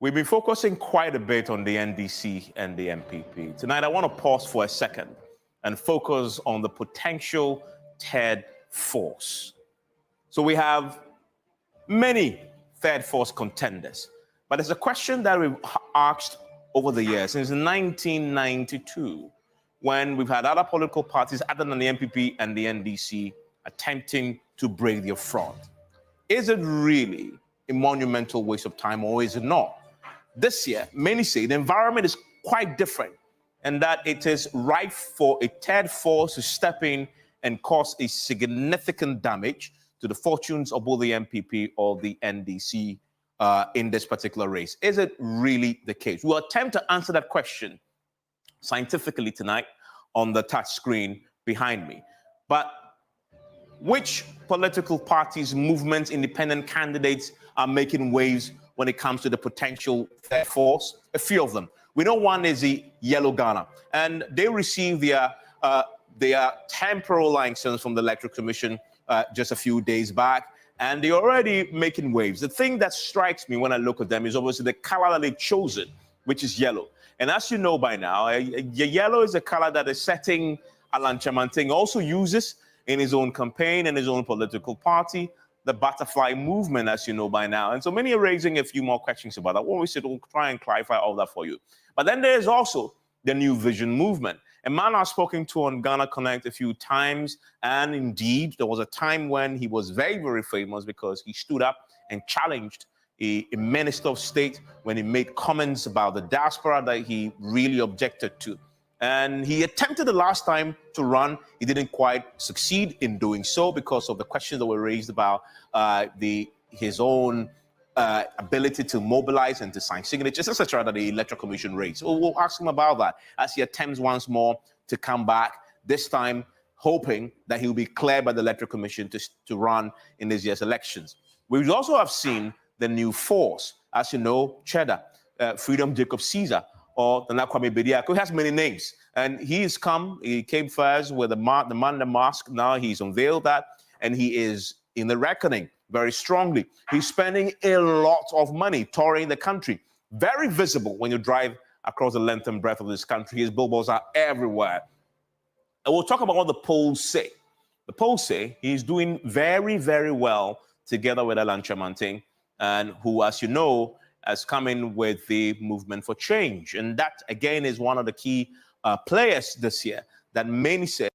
We've been focusing quite a bit on the NDC and the MPP. Tonight, I want to pause for a second and focus on the potential third force. So we have many third force contenders, but there's a question that we've asked over the years, since 1992, when we've had other political parties other than the MPP and the NDC attempting to break their front. Is it really a monumental waste of time, or is it not? This year, many say the environment is quite different and that it is ripe for a third force to step in and cause a significant damage to the fortunes of both the MPP or the NDC in this particular race. Is it really the case? We'll attempt to answer that question scientifically tonight on the touch screen behind me. But which political parties, movements, independent candidates are making waves when it comes to the potential third force? A few of them. We know one is the Yellow Ghana, and they received their temporal license from the Electoral Commission just a few days back, and they're already making waves. The thing that strikes me when I look at them is obviously the color that they've chosen, which is yellow. And as you know by now, yellow is a color that a setting Alan Chamanting also uses in his own campaign and his own political party, the butterfly movement, as you know by now. And so many are raising a few more questions about that. What we said, we'll try and clarify all that for you. But then there's also the New Vision movement. A man I've spoken to on Ghana Connect a few times, and indeed, there was a time when he was very, very famous because he stood up and challenged a minister of state when he made comments about the diaspora that he really objected to. And he attempted the last time to run. He didn't quite succeed in doing so because of the questions that were raised about his own ability to mobilize and to sign signatures, etc., that the Electoral Commission raised. So we'll ask him about that as he attempts once more to come back, this time hoping that he'll be cleared by the Electoral Commission to run in this year's elections. We also have seen the new force, as you know, Cheddar, Freedom Jacob Caesar, or the Kwame Bediako, who has many names. And he came first with the man the mask. Now he's unveiled that, and he is in the reckoning very strongly. He's spending a lot of money touring the country. Very visible when you drive across the length and breadth of this country. His billboards are everywhere. And we'll talk about what the polls say. The polls say he's doing very, very well together with Alan Chamanting, and who, as you know, has come in with the movement for change. And that, again, is one of the key players this year that many say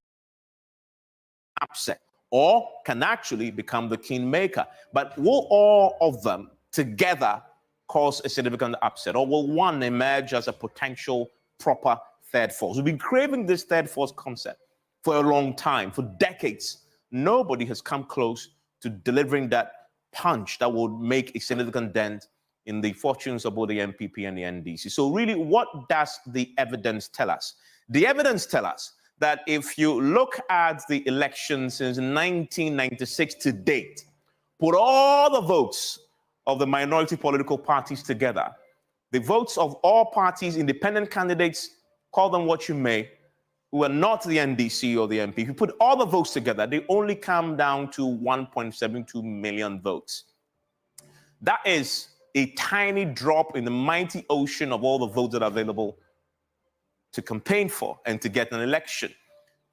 upset or can actually become the kingmaker. But will all of them together cause a significant upset, or will one emerge as a potential proper third force? We've been craving this third force concept for a long time, for decades. Nobody has come close to delivering that punch that would make a significant dent in the fortunes of both the MPP and the NDC. So really, what does the evidence tell us? The evidence tells us that if you look at the elections since 1996 to date, put all the votes of the minority political parties together, the votes of all parties, independent candidates, call them what you may, who are not the NDC or the MP, if you put all the votes together, they only come down to 1.72 million votes. That is a tiny drop in the mighty ocean of all the votes that are available to campaign for and to get an election.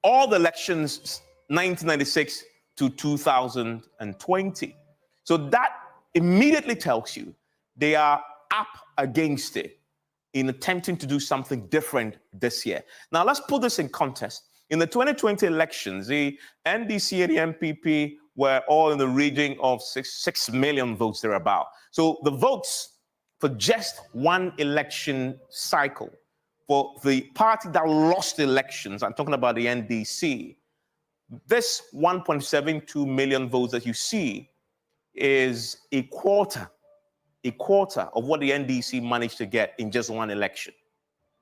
All the elections, 1996 to 2020. So that immediately tells you they are up against it in attempting to do something different this year. Now, let's put this in context. In the 2020 elections, the NDC and the MPP were all in the region of 6 million votes thereabout. So the votes for just one election cycle for the party that lost the elections, I'm talking about the NDC, this 1.72 million votes that you see is a quarter of what the NDC managed to get in just one election,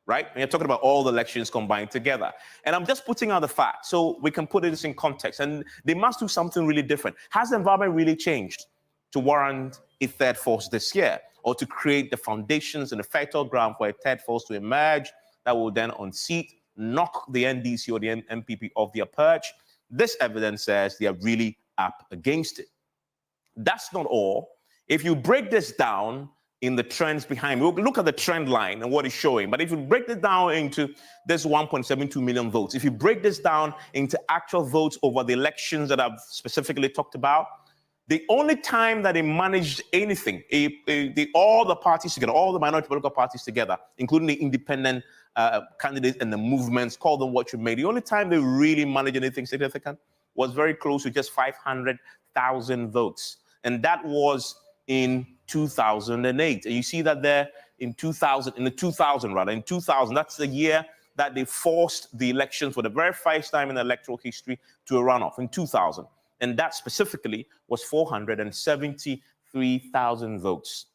right? And you're talking about all the elections combined together. And I'm just putting out the facts so we can put this in context. And they must do something really different. Has the environment really changed to warrant a third force this year, or to create the foundations and the fertile ground for a third force to emerge that will then unseat, knock the NDC or the MPP off their perch? This evidence says they are really up against it. That's not all. If you break this down in the trends behind. We'll look at the trend line and what it's showing. But if you break this down into this 1.72 million votes, if you break this down into actual votes over the elections that I've specifically talked about, the only time that they managed anything, all the parties together, all the minority political parties together, including the independent candidates and the movements, call them what you may, the only time they really managed anything significant was very close to just 500,000 votes. And that was in 2008. And you see that there in 2000, that's the year that they forced the election for the very first time in electoral history to a runoff, in 2000. And that specifically was 473,000 votes.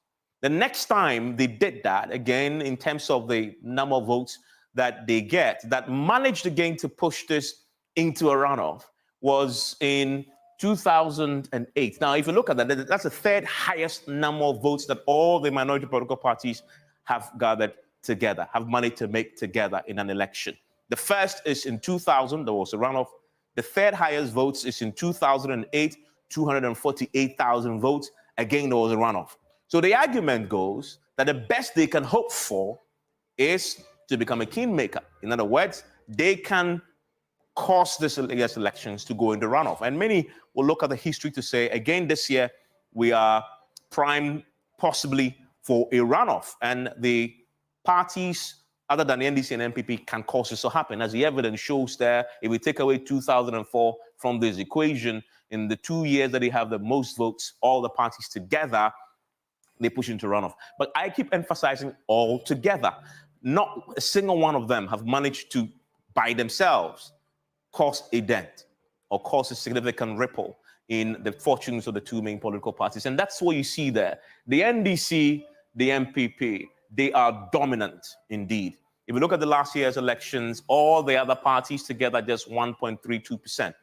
The next time they did that, again, in terms of the number of votes that they get, that managed again to push this into a runoff, was in 2008. Now, if you look at that, that's the third highest number of votes that all the minority political parties have gathered together, have managed to make together in an election. The first is in 2000, there was a runoff. The third highest votes is in 2008, 248,000 votes. Again, there was a runoff. So the argument goes that the best they can hope for is to become a kingmaker. In other words, they can cause this elections to go into runoff. And many will look at the history to say, again, this year, we are primed possibly for a runoff. And the parties other than the NDC and MPP can cause this to happen. As the evidence shows there, if we take away 2004 from this equation, in the 2 years that they have the most votes, all the parties together, they push into runoff. But I keep emphasizing all together. Not a single one of them have managed to, by themselves, cause a dent or cause a significant ripple in the fortunes of the two main political parties. And that's what you see there. The NDC, the MPP, they are dominant indeed. If you look at the last year's elections, all the other parties together, just 1.32%.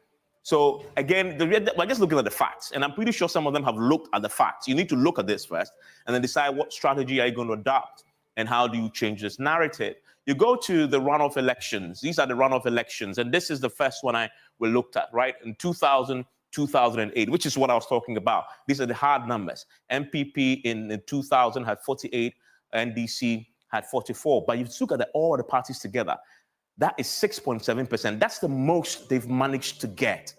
So again, we're just looking at the facts, and I'm pretty sure some of them have looked at the facts. You need to look at this first, and then decide what strategy are you going to adopt, and how do you change this narrative. You go to the runoff elections. These are the runoff elections, and this is the first one we looked at, right? In 2000, 2008, which is what I was talking about. These are the hard numbers. MPP in 2000 had 48, NDC had 44. But if you look at all the parties together, that is 6.7%. That's the most they've managed to get,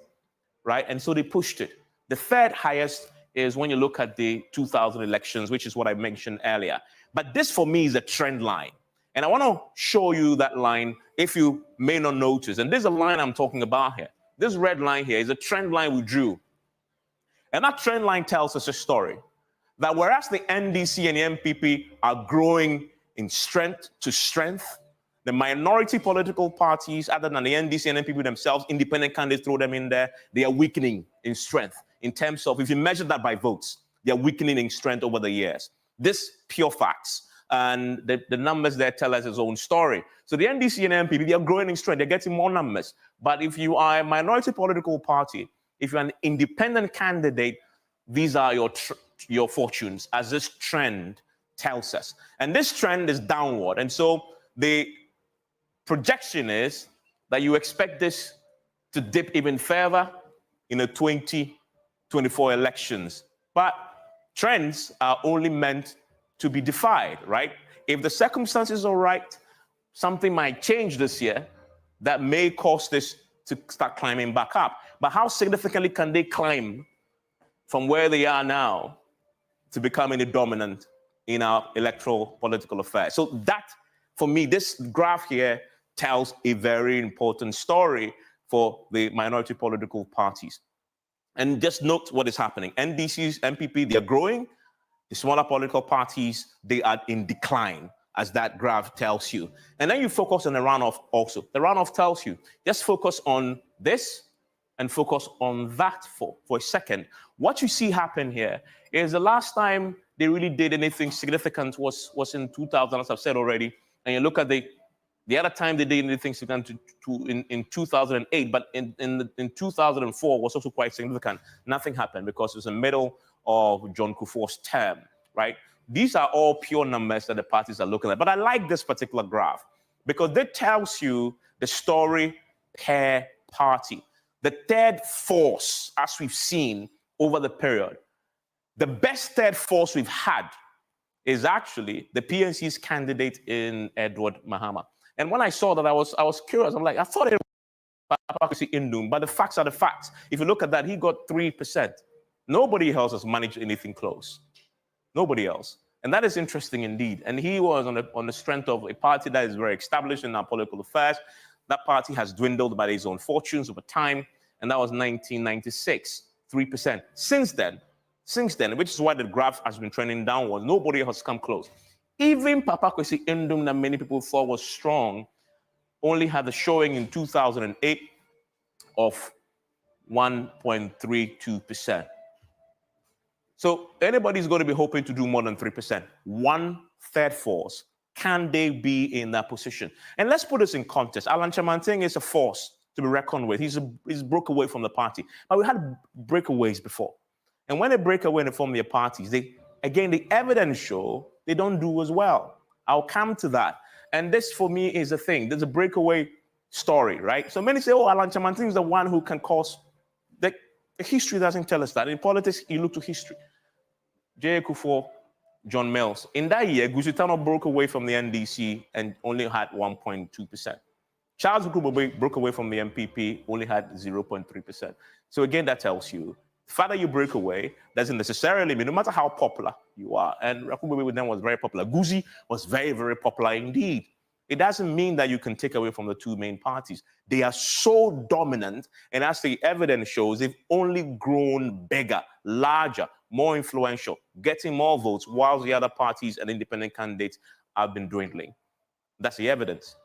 right? And so they pushed it. The third highest is when you look at the 2000 elections, which is what I mentioned earlier. But this, for me, is a trend line. And I want to show you that line if you may not notice. And this is a line I'm talking about here. This red line here is a trend line we drew. And that trend line tells us a story. That whereas the NDC and the MPP are growing in strength to strength, the minority political parties, other than the NDC and MPP themselves, independent candidates, throw them in there, they are weakening in strength in terms of, if you measure that by votes, they are weakening in strength over the years. This pure facts. And the numbers there tell us its own story. So the NDC and MPP, they are growing in strength, they're getting more numbers. But if you are a minority political party, if you're an independent candidate, these are your fortunes, as this trend tells us. And this trend is downward. And so the projection is that you expect this to dip even further in the 2024 elections. But trends are only meant to be defied, right? If the circumstances are right, something might change this year that may cause this to start climbing back up. But how significantly can they climb from where they are now to becoming the dominant in our electoral political affairs? So that, for me, this graph here tells a very important story for the minority political parties. And just note what is happening. NDCs, MPP, they are growing. The smaller political parties, they are in decline, as that graph tells you. And then you focus on the runoff also. The runoff tells you, just focus on this and focus on that for a second. What you see happen here is the last time they really did anything significant was in 2000, as I've said already. And you look at the other time they did anything significant in 2008, but in 2004 was also quite significant. Nothing happened because it was the middle of John Kufuor's term, right? These are all pure numbers that the parties are looking at. But I like this particular graph because it tells you the story per party. The third force, as we've seen over the period, the best third force we've had is actually the PNC's candidate in Edward Mahama. And when I saw that, I was curious. I'm like, I thought it was hypocrisy in Doom, but the facts are the facts. If you look at that, he got 3%. Nobody else has managed anything close. Nobody else. And that is interesting indeed. And he was on the strength of a party that is very established in our political affairs. That party has dwindled by its own fortunes over time. And that was 1996, 3%. Since then, which is why the graph has been trending downward, nobody has come close. Even Papa Kwesi Ndum, that many people thought was strong, only had a showing in 2008 of 1.32%. So anybody's going to be hoping to do more than 3%. 1/3 force. Can they be in that position? And let's put this in context. Alan Chamanting is a force to be reckoned with. He's broke away from the party. But we had breakaways before. And when they break away and form their parties, the evidence show they don't do as well. I'll come to that. And this, for me, is a thing. There's a breakaway story, right? So many say, oh, Alan Chamanting is the one who can cause... The history doesn't tell us that. In politics, you look to history. J. Kufuor, John Mills. In that year, Gusitano broke away from the NDC and only had 1.2%. Charles Ukubobe broke away from the MPP, only had 0.3%. So again, that tells you, the fact that you break away doesn't necessarily mean, no matter how popular you are, and Akubobe with them was very popular. Guzi was very, very popular indeed. It doesn't mean that you can take away from the two main parties. They are so dominant, and as the evidence shows, they've only grown bigger, larger, more influential, getting more votes, while the other parties and independent candidates have been dwindling. That's the evidence.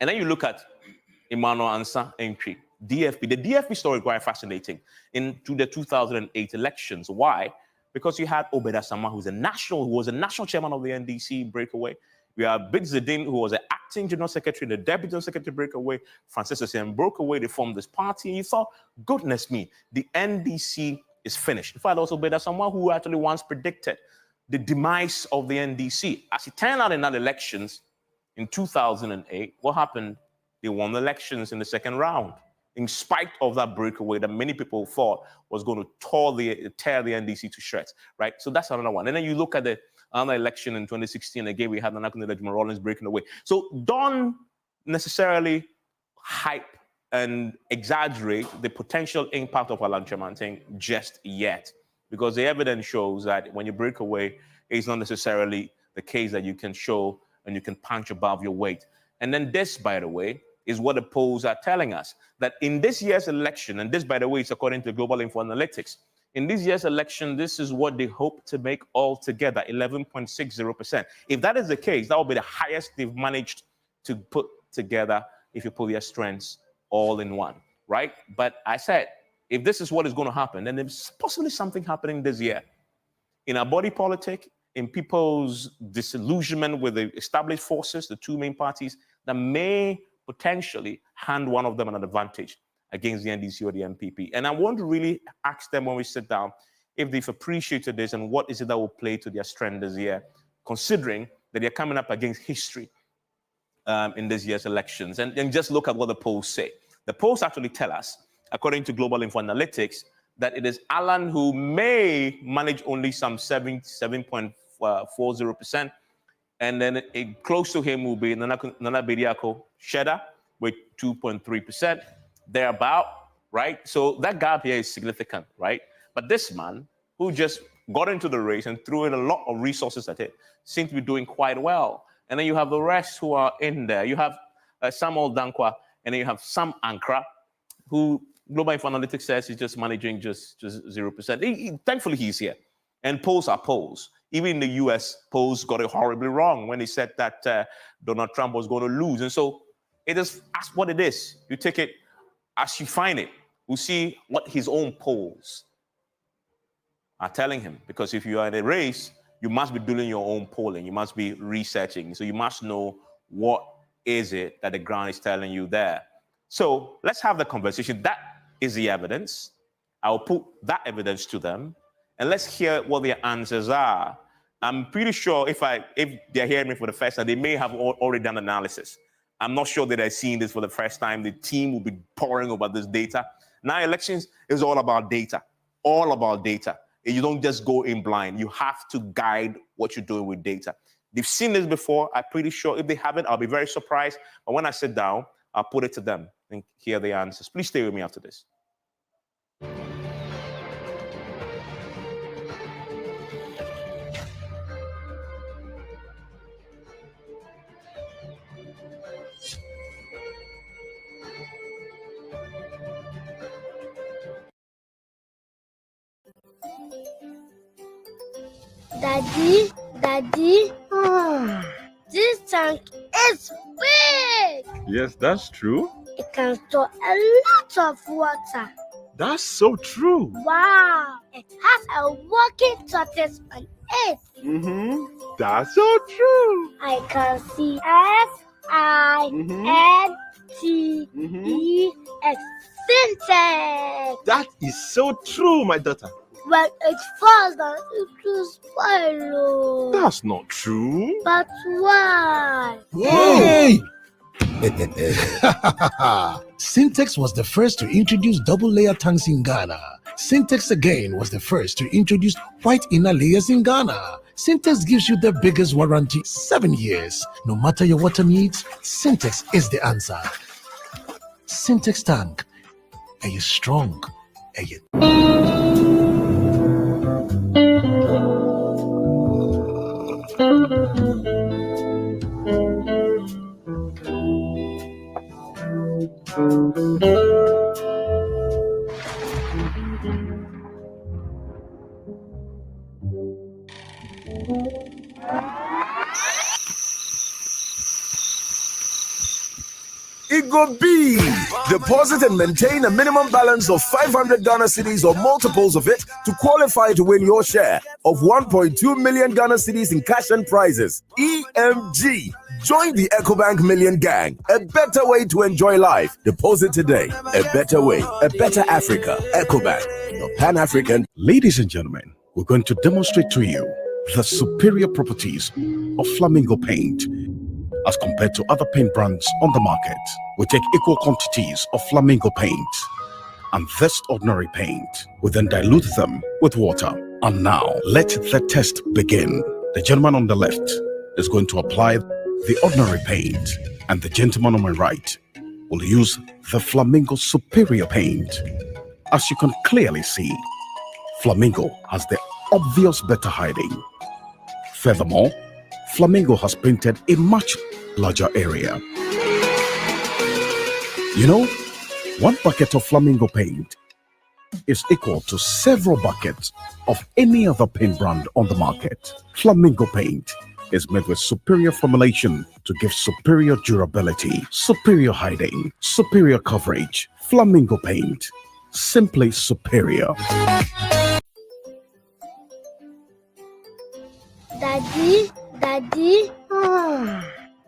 And then you look at Emmanuel Ansah entry, DFP. The DFP story is quite fascinating into the 2008 elections. Why? Because you had Obeda Sama, who was a national chairman of the NDC, breakaway. We have Big Zedin, who was an acting general secretary, the deputy general secretary, breakaway. Francis Essien broke away. They formed this party. And you thought, goodness me, the NDC is finished. In fact, also Obeda Sama, who actually once predicted the demise of the NDC. As it turned out in that elections in 2008, what happened? They won the elections in the second round, in spite of that breakaway that many people thought was going to tear the NDC to shreds, right? So that's another one. And then you look at the another election in 2016, again, we had Nanakunde Rollins breaking away. So don't necessarily hype and exaggerate the potential impact of Alan Chamanting just yet, because the evidence shows that when you break away, it's not necessarily the case that you can show and you can punch above your weight. And then this, by the way, is what the polls are telling us, that in this year's election, and this, by the way, is according to Global Info Analytics, in this year's election, this is what they hope to make altogether, 11.60%. If that is the case, that will be the highest they've managed to put together if you put their strengths all in one, right? But I said, if this is what is going to happen, then there's possibly something happening this year. In our body politic, in people's disillusionment with the established forces, the two main parties, that may potentially hand one of them an advantage against the NDC or the MPP. And I want to really ask them when we sit down if they've appreciated this and what is it that will play to their strength this year, considering that they're coming up against history in this year's elections. And just look at what the polls say. The polls actually tell us, according to Global Info Analytics, that it is Alan who may manage only some 7.40%, and then close to him will be Nana Bediako Sheda with 2.3%, thereabout, right? So that gap here is significant, right? But this man, who just got into the race and threw in a lot of resources at it, seems to be doing quite well. And then you have the rest who are in there. You have Samuel Dankwa, and then you have Sam Ankra, who Global Info Analytics says he's just managing just 0%. Thankfully, he's here. And polls are polls. Even in the US, polls got it horribly wrong when they said that Donald Trump was going to lose. And so it is ask what it is. You take it as you find it. We'll see what his own polls are telling him. Because if you are in a race, you must be doing your own polling. You must be researching. So you must know what is it that the ground is telling you there. So let's have the conversation. That is the evidence. I'll put that evidence to them. And let's hear what their answers are. I'm pretty sure if they're hearing me for the first time, they may have already done analysis. I'm not sure that they're seeing this for the first time. The team will be poring over this data. Now, elections is all about data, all about data. You don't just go in blind. You have to guide what you're doing with data. They've seen this before. I'm pretty sure. If they haven't, I'll be very surprised. But when I sit down, I'll put it to them and hear the answers. Please stay with me after this. Daddy, this tank is big. Yes, that's true. It can store a lot of water. That's so true. Wow, it has a working tortoise on it. That's so true. I can see SINTEX. Syntax. That is so true, my daughter. When it falls down, it will spoil. That's not true. But why? Hey! Syntex was the first to introduce double-layer tanks in Ghana. Syntex again was the first to introduce white inner layers in Ghana. Syntex gives you the biggest warranty, 7 years. No matter your water needs, Syntex is the answer. Syntex tank. Are you strong? Are you... It go be. Deposit and maintain a minimum balance of 500 Ghana cedis or multiples of it to qualify to win your share of 1.2 million Ghana cedis in cash and prizes. EMG. Join the EcoBank Million Gang. A better way to enjoy life. Deposit today. A better way. A better Africa. EcoBank. The Pan-African. Ladies and gentlemen, we're going to demonstrate to you the superior properties of Flamingo paint as compared to other paint brands on the market. We take equal quantities of Flamingo paint and this ordinary paint. We then dilute them with water. And now, let the test begin. The gentleman on the left is going to apply the ordinary paint, and the gentleman on my right will use the Flamingo superior paint. As you can clearly see, Flamingo has the obvious better hiding. Furthermore, Flamingo has painted a much larger area. You know, 1 bucket of Flamingo paint is equal to several buckets of any other paint brand on the market. Flamingo paint is made with superior formulation to give superior durability, superior hiding, superior coverage. Flamingo paint, simply superior. Daddy,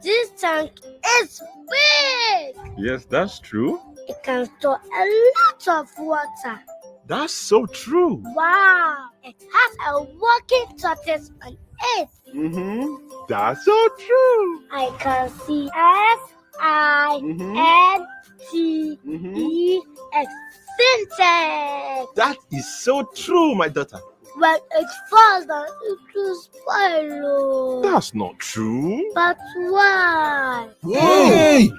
this tank is big. Yes, that's true. It can store a lot of water. That's so true. Wow, it has a working tortoise on it. That's so true. I can see SINTEX. Syntax. That is so true, my daughter. When it falls down, it will spoil. That's not true. But why? Hey!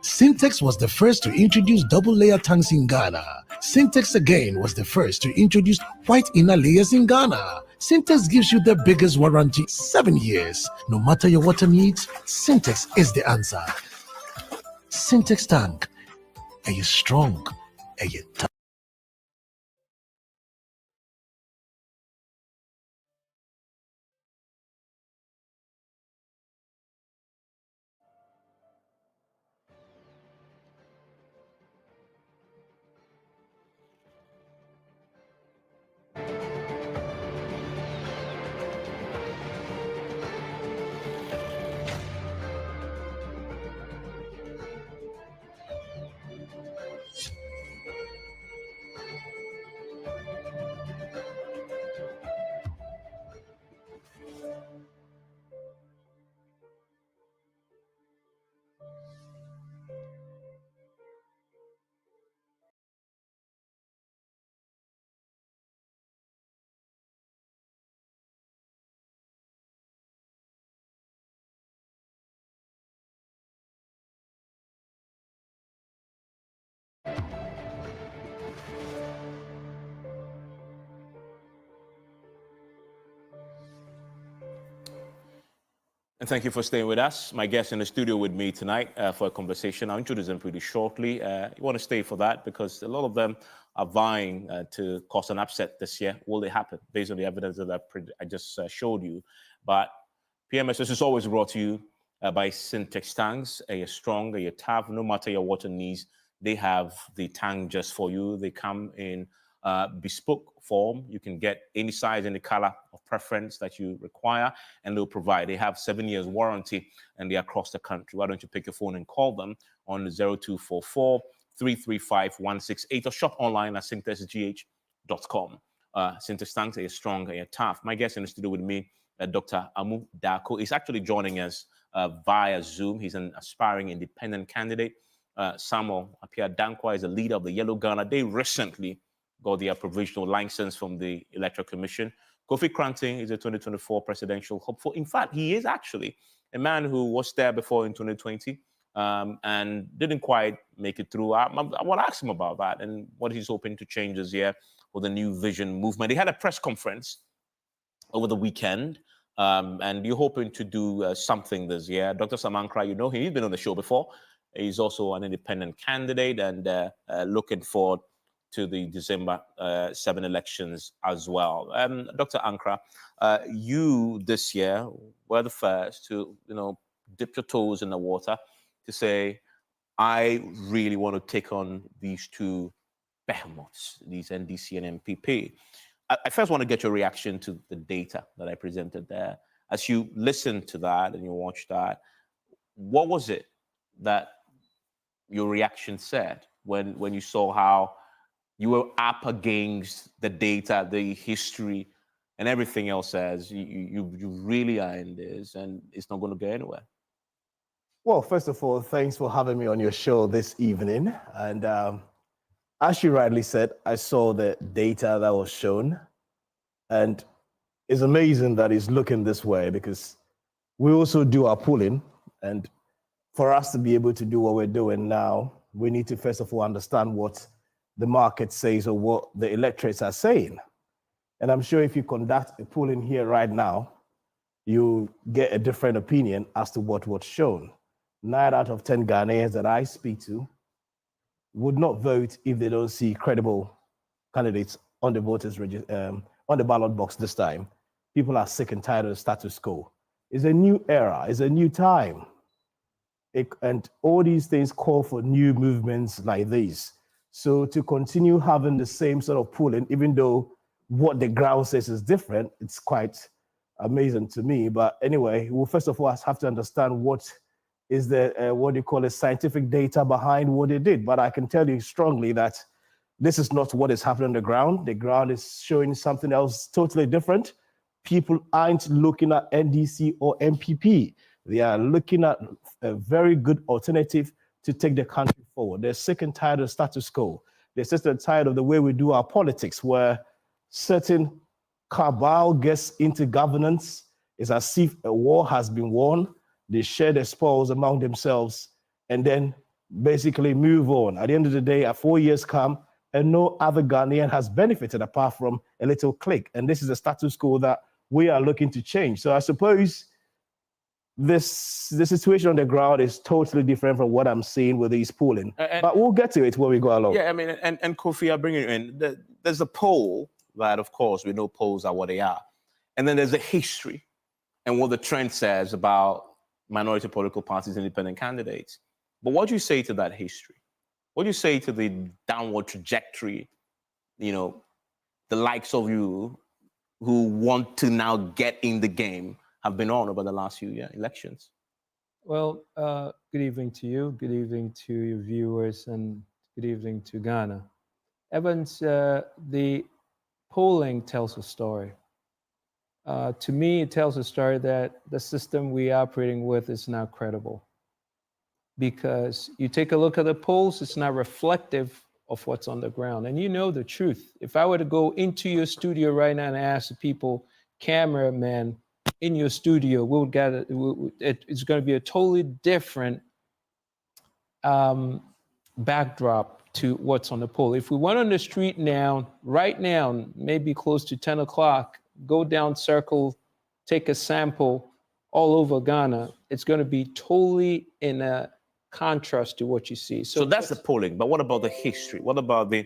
Syntex was the first to introduce double-layer tanks in Ghana. Syntex again was the first to introduce white inner layers in Ghana. Syntex gives you the biggest warranty, 7 years. No matter your water needs, Syntex is the answer. Syntex tank. Are you strong? Are you tough? And thank you for staying with us. My guest in the studio with me tonight for a conversation. I'll introduce them pretty shortly. You want to stay for that because a lot of them are vying to cause an upset this year. Will it happen based on the evidence that I just showed you? But PMSS is always brought to you by Syntex tanks. You're strong, you're tough, no matter your water needs, they have the tank just for you. They come in bespoke form. You can get any size, any color of preference that you require, and they'll provide. They have 7 years warranty, and they're across the country. Why don't you pick your phone and call them on 0244 335 168 or shop online at syntexgh.com. Syntex tanks are strong and tough. My guest in the studio with me, Dr. Amu Dako, is actually joining us via Zoom. He's an aspiring independent candidate. Samuel Apia Dankwa is the leader of the Yellow Ghana. They recently got their provisional license from the Electoral Commission. Kofi Kranting is a 2024 presidential hopeful. In fact, he is actually a man who was there before in 2020 and didn't quite make it through. I want to ask him about that and what he's hoping to change this year with the New Vision movement. They had a press conference over the weekend, and you're hoping to do something this year. Dr. Samankra, you know him. He's been on the show before. He's also an independent candidate and looking forward to the December 7 elections as well. Dr. Ankra, you this year were the first to, dip your toes in the water to say, I really want to take on these two behemoths, these NDC and MPP. I first want to get your reaction to the data that I presented there. As you listened to that and you watched that, what was it that your reaction said when you saw how you were up against the data, the history, and everything else says you really are in this and it's not going to go anywhere? Well, first of all, thanks for having me on your show this evening. And as you rightly said, I saw the data that was shown. And it's amazing that it's looking this way because we also do our polling. And for us to be able to do what we're doing now, we need to first of all understand what the market says or what the electorates are saying. And I'm sure if you conduct a polling here right now, you get a different opinion as to what was shown. 9 out of 10 Ghanaians that I speak to would not vote if they don't see credible candidates on the voters on the ballot box this time. People are sick and tired of the status quo. It's a new era, it's a new time. And all these things call for new movements like these. So to continue having the same sort of polling, even though what the ground says is different, it's quite amazing to me. But anyway, we'll first of all have to understand what is the, what do you call it, scientific data behind what they did. But I can tell you strongly that this is not what is happening on the ground. The ground is showing something else totally different. People aren't looking at NDC or MPP. They are looking at a very good alternative to take the country forward. They're sick and tired of the status quo. They're sick and tired of the way we do our politics, where certain cabal gets into governance. It's as if a war has been won. They share the spoils among themselves and then basically move on. At the end of the day, 4 years come and no other Ghanaian has benefited apart from a little clique. And this is a status quo that we are looking to change. So I suppose the situation on the ground is totally different from what I'm seeing with these polling. But we'll get to it when we go along. Yeah, I mean, and Kofi, I'll bring you in. There's a poll that, of course, we know polls are what they are. And then there's a history and what the trend says about minority political parties, independent candidates. But what do you say to that history? What do you say to the downward trajectory, the likes of you who want to now get in the game have been on over the last few elections? Well, good evening to you. Good evening to your viewers and good evening to Ghana. Evans, the polling tells a story. To me, it tells a story that the system we are operating with is not credible. Because you take a look at the polls, it's not reflective of what's on the ground. And you know the truth. If I were to go into your studio right now and ask the people, cameraman in your studio, we'll get it. It's going to be a totally different backdrop to what's on the poll. If we went on the street now, right now, maybe close to 10 o'clock, go down circle, take a sample all over Ghana, it's going to be totally in a contrast to what you see. So that's the polling. But what about the history? What about the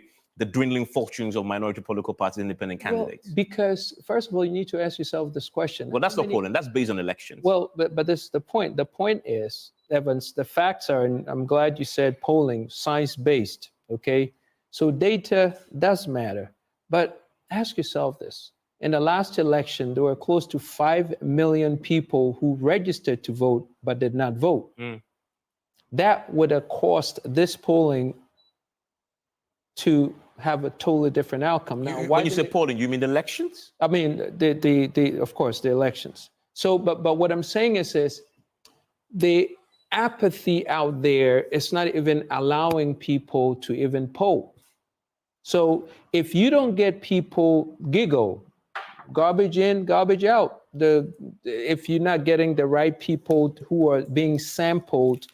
dwindling fortunes of minority political parties, independent candidates? Well, because first of all, you need to ask yourself this question. Well, that's not polling. That's based on elections. Well, but this is the point. The point is, Evans, the facts are, and I'm glad you said polling, science-based, okay? So data does matter. But ask yourself this. In the last election, there were close to 5 million people who registered to vote but did not vote. That would have cost this polling to have a totally different outcome. Now, when you say polling, you mean the elections? I mean, of course, the elections. So, but what I'm saying is the apathy out there is not even allowing people to even poll. So if you don't get people giggle, garbage in, garbage out, if you're not getting the right people who are being sampled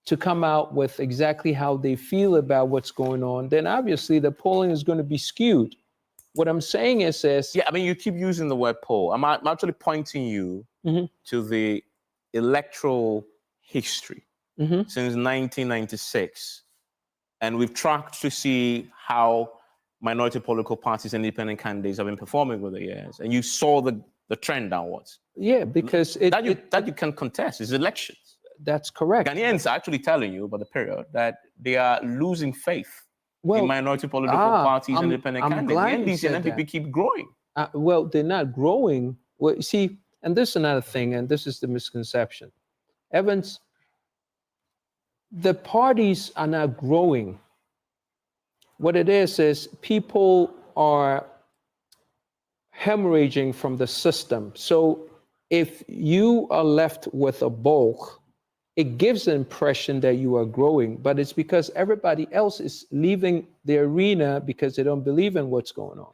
to come out with exactly how they feel about what's going on, then obviously the polling is going to be skewed. What I'm saying is yeah, I mean, you keep using the word poll. I'm actually pointing you to the electoral history since 1996. And we've tracked to see how minority political parties and independent candidates have been performing over the years. And you saw the trend downwards. Yeah, because that you can contest is elections. That's correct. Ghanaians are actually telling you about the period that they are losing faith in minority political parties and independent candidates. The NDC and MPP keep growing. Well, they're not growing. Well, you see, and this is another thing, and this is the misconception. Evans, the parties are not growing. What it is people are hemorrhaging from the system. So if you are left with a bulk, it gives the impression that you are growing, but it's because everybody else is leaving the arena because they don't believe in what's going on.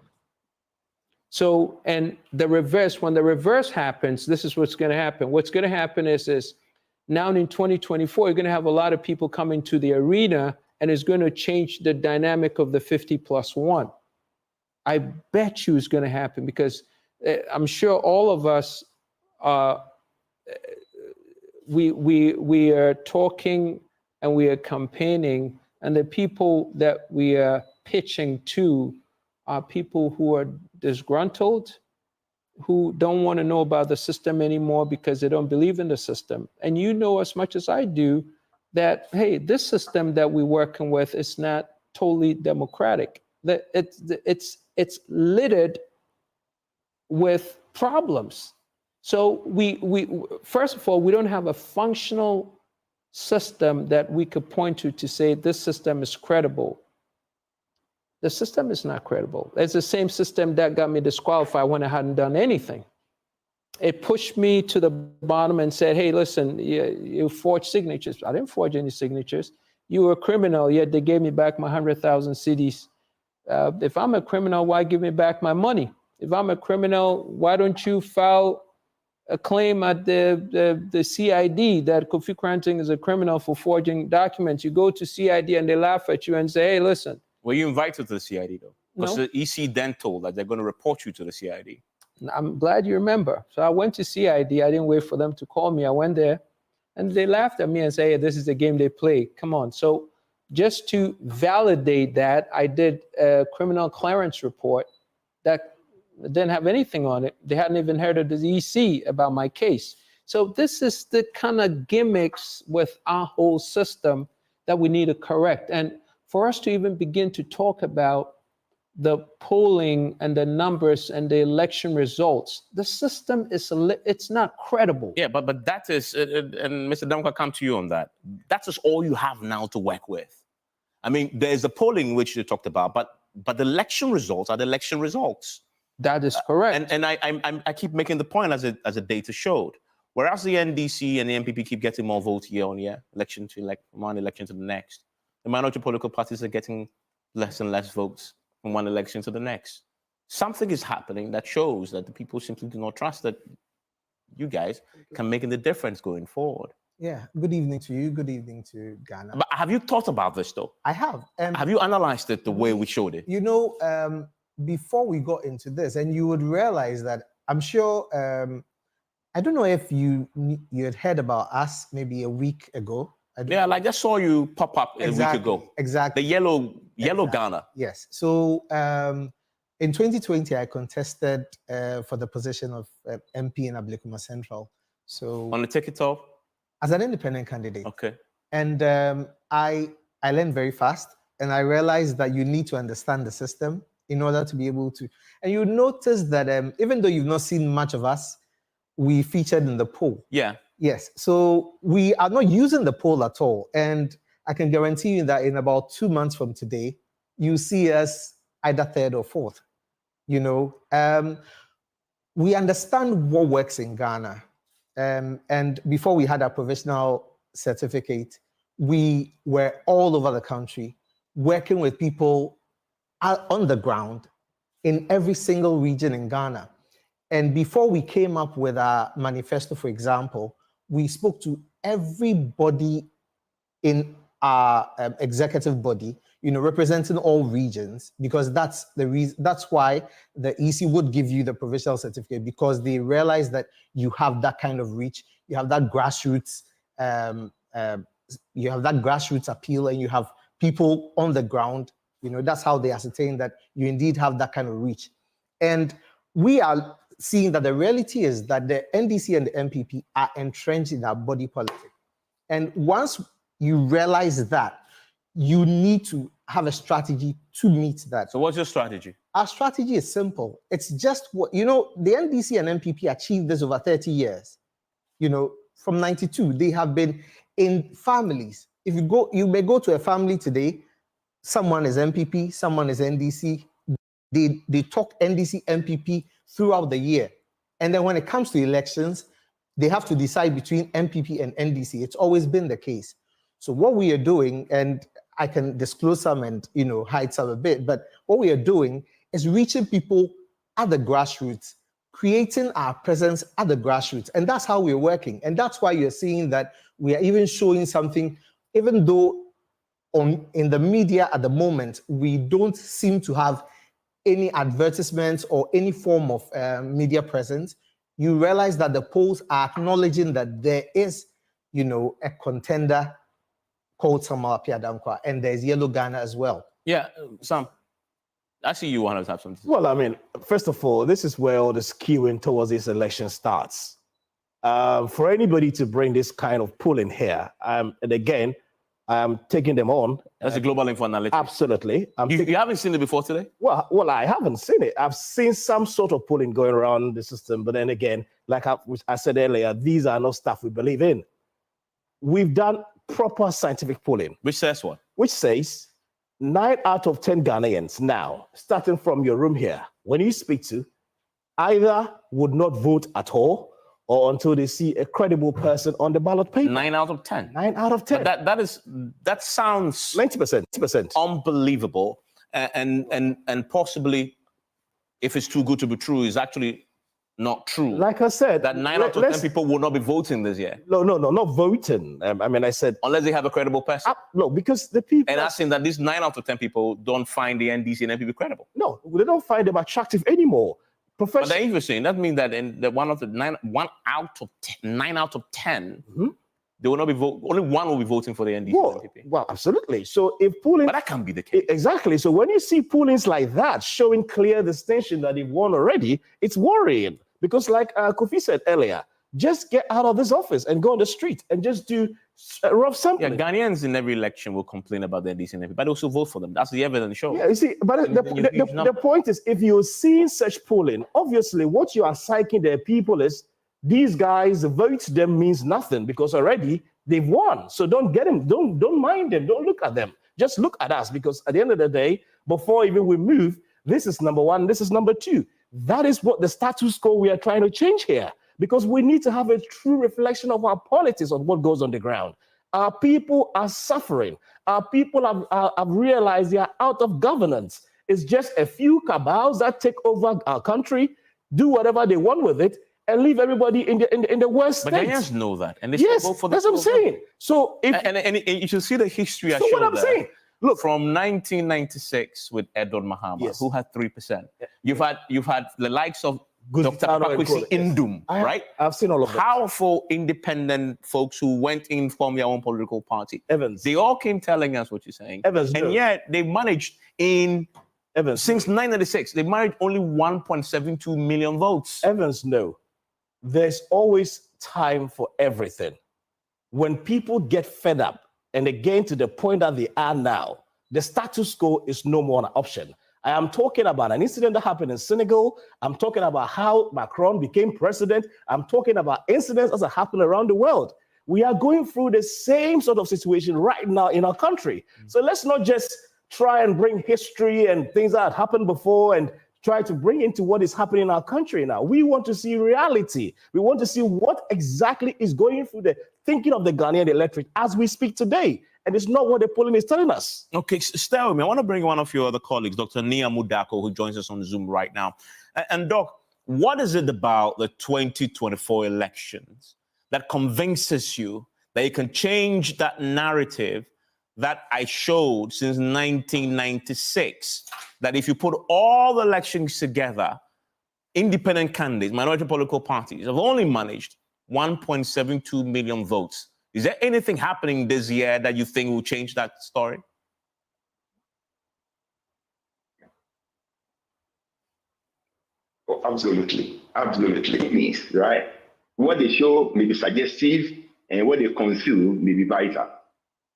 So, and the reverse, when the reverse happens, this is what's going to happen. What's going to happen is now in 2024, you're going to have a lot of people coming to the arena, and it's going to change the dynamic of the 50+1. I bet you it's going to happen because I'm sure all of us we are talking and we are campaigning, and the people that we are pitching to are people who are disgruntled, who don't want to know about the system anymore because they don't believe in the system. And you know as much as I do that, hey, this system that we're working with is not totally democratic. That it's littered with problems. So we first of all, we don't have a functional system that we could point to say this system is credible. The system is not credible. It's the same system that got me disqualified when I hadn't done anything. It pushed me to the bottom and said, hey, listen, you forged signatures. I didn't forge any signatures. You were a criminal, yet they gave me back my 100,000 cedis. If I'm a criminal, why give me back my money? If I'm a criminal, why don't you file a claim at the CID that Kofi Kranting is a criminal for forging documents? You go to CID and they laugh at you and say, hey, listen. Were you invited to the CID though? Because No. the EC then told that they're going to report you to the CID. I'm glad you remember. So I went to CID. I didn't wait for them to call me. I went there and they laughed at me and say, hey, this is the game they play. Come on. So just to validate that, I did a criminal clearance report that didn't have anything on it. They hadn't even heard of the EC about my case. So this is the kind of gimmicks with our whole system that we need to correct. And for us to even begin to talk about the polling and the numbers and the election results, the system it's not credible. Yeah, but that is, and Mr. Damka, come to you on that. That is all you have now to work with. I mean, there's the polling which you talked about, but the election results are the election results. That is correct. And I keep making the point as the data showed. Whereas the NDC and the MPP keep getting more votes year on year, election to one election to the next, the minority political parties are getting less and less votes from one election to the next. Something is happening that shows that the people simply do not trust that you guys can make the difference going forward. Yeah, good evening to you. Good evening to Ghana. But have you thought about this though? I have. Have you analyzed it the way we showed it? You know, before we got into this, and you would realize that I'm sure I don't know if you had heard about us maybe a week ago. Yeah, like I just saw you pop up a week ago. Exactly. The yellow Ghana. Yes. So in 2020, I contested for the position of MP in Ablekuma Central. So on the ticket of? As an independent candidate. Okay. And I learned very fast, and I realized that you need to understand the system in order to be able to. And you notice that even though you've not seen much of us, we featured in the poll. Yeah. Yes. So we are not using the poll at all. And I can guarantee you that in about 2 months from today, you see us either third or fourth. You know, we understand what works in Ghana. And before we had our provisional certificate, we were all over the country working with people on the ground in every single region in Ghana. And before we came up with our manifesto, for example, we spoke to everybody in our executive body, you know, representing all regions, because that's the reason. That's why the EC would give you the provisional certificate, because they realize that you have that kind of reach, you have that grassroots, appeal, and you have people on the ground. You know, that's how they ascertain that you indeed have that kind of reach. And we are seeing that the reality is that the NDC and the MPP are entrenched in our body politic. And once you realize that, you need to have a strategy to meet that. So what's your strategy? Our strategy is simple. It's just what, you know, the NDC and MPP achieved this over 30 years. You know, from 92, they have been in families. If you go, you may go to a family today, someone is MPP, someone is NDC. They talk NDC, MPP throughout the year. And then when it comes to elections, they have to decide between MPP and NDC. It's always been the case. So what we are doing, and I can disclose some and, you know, hide some a bit, but what we are doing is reaching people at the grassroots, creating our presence at the grassroots. And that's how we're working. And that's why you're seeing that we are even showing something, even though in the media at the moment, we don't seem to have any advertisements or any form of media presence. You realize that the polls are acknowledging that there is, you know, a contender called Samuel Appiah Dankwa, and there's Yellow Ghana as well. Yeah, Sam, I see you want to have something. Well, I mean, first of all, this is where all the skewing towards this election starts. For anybody to bring this kind of polling here, and again, I'm taking them on. That's a global info analytics. Absolutely. You haven't seen it before today? Well, I haven't seen it. I've seen some sort of polling going around the system, but then again, like I said earlier, these are not stuff we believe in. We've done proper scientific polling. Which says what? Which says 9 out of 10 Ghanaians now, starting from your room here, when you speak to, either would not vote at all or until they see a credible person on the ballot paper. 9 out of 10. 9 out of 10. But that sounds 90%. Unbelievable, and possibly, if it's too good to be true, is actually not true. Like I said, that 9 out of 10 people will not be voting this year. No, not voting. I mean, I said unless they have a credible person. No, because the people. And asking that these 9 out of 10 people don't find the NDC and MPP credible. No, they don't find them attractive anymore. But they're interesting. That means that in the 9 out of 10, they will not be only one will be voting for the NDC and MPP. Well, absolutely. So if polling, but that can't be the case. Exactly. So when you see pollings like that showing clear distinction that they've won already, it's worrying. Because like Kofi said earlier, just get out of this office and go on the street and just do rough sampling. Yeah, Ghanaians in every election will complain about the NDC and MPP, but they also vote for them. That's the evidence shows. Yeah, you see, but the point is, if you're seeing such polling, obviously what you are psyching the people is, these guys, vote them means nothing because already they've won. So don't get them, don't mind them, don't look at them. Just look at us, because at the end of the day, before even we move, this is number one, this is number two. That is what the status quo we are trying to change here, because we need to have a true reflection of our politics on what goes on the ground. Our people are suffering. Our people have realized they are out of governance. It's just a few cabals that take over our country, do whatever they want with it, and leave everybody in the worst state. But Ghanaians know that, and they vote for that's what I'm saying. So if and you should see the history. So what I'm saying. Look, from 1996 with Edward Mahama, who had 3%. You've had the likes of Dr. Pakwesi Indum, right? I've seen all of them. Powerful independent folks who went in from their own political party. Evans. They all came telling us what you're saying. Evans, and no. yet they managed Evans, since 1996, they managed only 1.72 million votes. Evans, no. There's always time for everything. When people get fed up and they get to the point that they are now, the status quo is no more an option. I am talking about an incident that happened in Senegal. I'm talking about how Macron became president. I'm talking about incidents that are happening around the world. We are going through the same sort of situation right now in our country. So let's not just try and bring history and things that had happened before and try to bring into what is happening in our country now. We want to see reality. We want to see what exactly is going through the thinking of the Ghanaian electorate as we speak today. And it's not what the polling is telling us. Okay, stay with me. I want to bring one of your other colleagues, Dr. Nia Mudako, who joins us on Zoom right now. And Doc, what is it about the 2024 elections that convinces you that you can change that narrative that I showed since 1996? That if you put all the elections together, independent candidates, minority political parties have only managed 1.72 million votes. Is there anything happening this year that you think will change that story? Oh, absolutely. Absolutely. Right? What they show may be suggestive and what they conceal may be vital.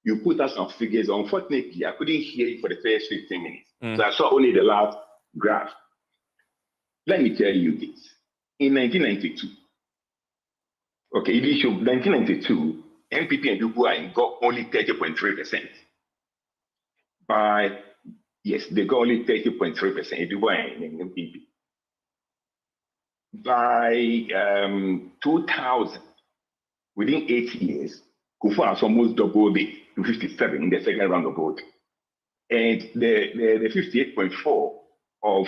You put us some figures. Unfortunately, I couldn't hear you for the first 15 minutes. So I saw only the last graph. Let me tell you this. In 1992, okay, if you show 1992, MPP and UPI got only 30.3%. They got only 30.3%, UPI and MPP. By 2000, within 8 years, Kufu has almost doubled it to 57 in the second round of voting. And the 58.4 of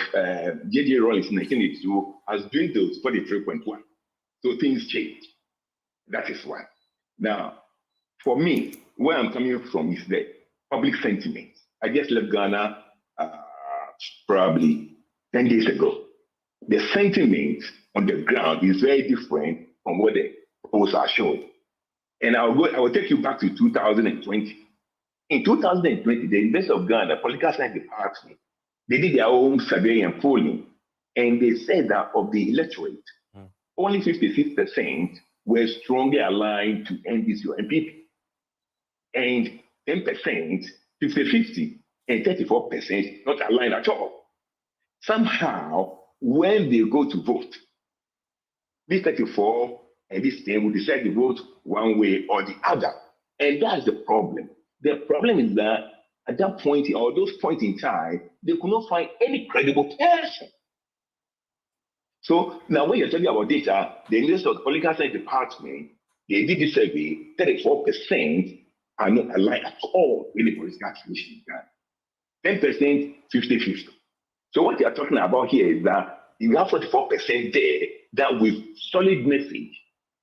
J.J. Rawlings in 1982 has dwindled to 43.1. So things change. That is one. Now, for me, where I'm coming from is the public sentiment. I just left Ghana probably 10 days ago. The sentiment on the ground is very different from what the polls are showing. And I will take you back to 2020. In 2020, the University of Ghana Political Science Department, they did their own survey and polling, and they said that of the electorate, only 56% were strongly aligned to NDC or MPP, and 10%, 50-50, and 34% not aligned at all. Somehow, when they go to vote, this 34 and this 10 will decide to vote one way or the other. And that's the problem. The problem is that at that point, or those points in time, they could not find any credible person. So now when you're talking about data, the University of Political Science Department, they did this survey, 34% are not aligned at all with the political situation. 10%, 50-50. So what you're talking about here is that you have 44% there that with solid message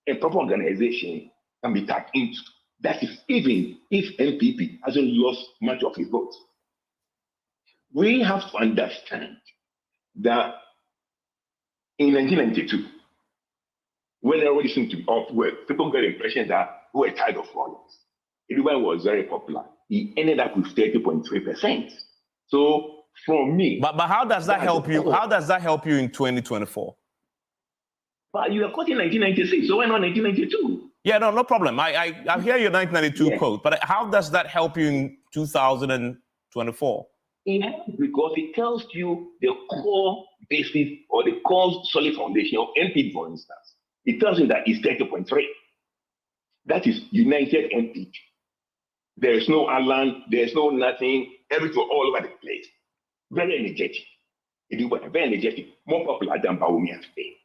and proper organization can be tapped into. That is even if MPP hasn't lost much of his votes. We have to understand that in 1992, when everybody seemed to be off work, people got the impression that we were tired of Rawlings. Everyone was very popular. He ended up with 30.3%. So from me, but how does that help you? How does that help you in 2024? But you are quoting 1996, so why not 1992? Yeah, no problem. I hear your 1992 quote, but how does that help you in 2024? It helps because it tells you the core basis or the core solid foundation of MP, for instance. It tells you that it's 30.3. That is united MP. There is no Alan, there is no nothing, everything all over the place. Very energetic. Very energetic, more popular than Bawumia today.